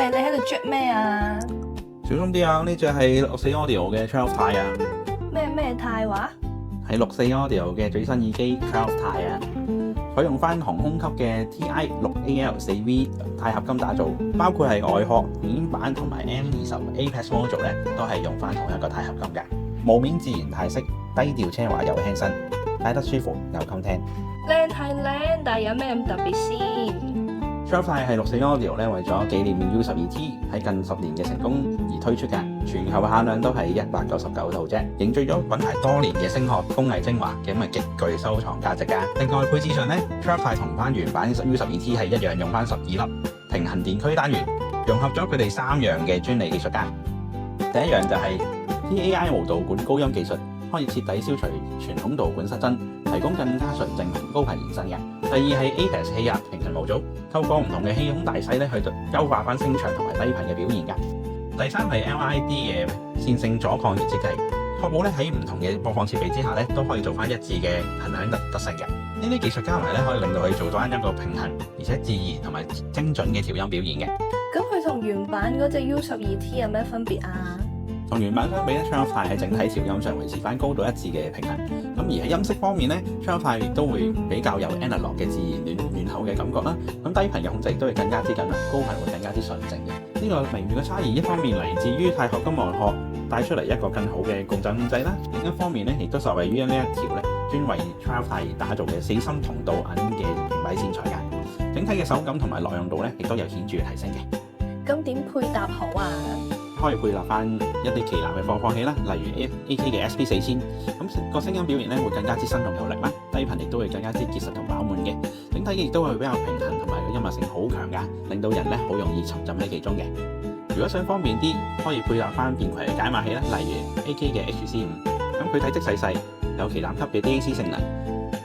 喂，你喺度啜咩啊？小心啲啊！呢隻係64 Audio 嘅 12 tie 啊，咩太話？係64 Audio嘅最新耳機12 tie 啊，採用翻航空級嘅 TI6AL4V 鈦合金打造，包括係外殼、面板同埋 M20 Apex Module 咧，都係用翻同一個鈦合金嘅。霧面自然泰式，低調奢華又輕身，戴得舒服又襟聽。靚係靚，但係有咩咁特別先？ 12 tie 係64 Audio咧，為咗紀念 U12T 喺近10年嘅成功而推出嘅，全球限量都係199套啫，凝聚咗品牌多年嘅聲學工藝精華嘅，咁係極具收藏價值㗎。另外配置上咧，12 tie 同翻原版 U12T 係一樣用翻12粒平衡電驅單元，融合咗佢哋3樣嘅專利技術㗎。第一樣就係 TAI 無導管高音技術，可以徹底消除傳統導管失真，提供更加純正同高頻延伸嘅。第二係 Apex 氣壓平衡模組，透過唔同嘅氣孔大細咧，去優化翻聲場同埋低頻嘅表現㗎。第三係 LID 嘅線性阻抗熱設計，確保咧喺唔同嘅播放設備之下咧，都可以做翻一致嘅頻響特性嘅。呢啲技術加埋咧，可以令到佢做到一個平衡而且自然同埋精準嘅調音表現嘅。咁佢同原版嗰隻 U12T 有咩分別啊？同原版相比咧，12 tie 喺整體調音上維持翻高度一致嘅平衡。咁而喺音色方面咧，12 tie 亦都會比較有 analog 嘅自然暖厚嘅感覺啦。咁低頻嘅控制亦都會更加之緊密，高頻會更加之純正嘅。呢個微妙嘅差異，一方面嚟自於鈦合金外殼帶出嚟一個更好嘅共振控制啦，另一方面咧亦都受惠於呢一條咧專為12 tie 而打造嘅4芯銅鍍銀嘅平底線材㗎。整體嘅手感同埋耐用度咧，亦都有顯著嘅提升嘅。咁點配搭好啊？可以配合翻一啲旗艦嘅播放器啦，例如 AK 嘅 SP4000，咁個聲音表現咧會更加之生動有力啦，低頻亦都會更加之結實同飽滿嘅，整體亦都會比較平衡同埋個音樂性好強㗎，令到人咧好容易沉浸喺其中嘅。如果想方便啲，可以配合翻便攜嘅解碼器啦，例如 AK 嘅 HC5，咁佢體積細細，有旗艦級嘅 DAC 性能，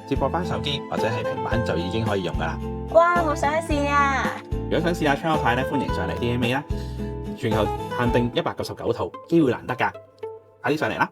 接駁翻手機或者係平板就已經可以用㗎啦。哇！我想試啊！如果想試下12 tie咧，歡迎上嚟 DMA 啦。全球限定199套，機會難得㗎，快啲上嚟啦！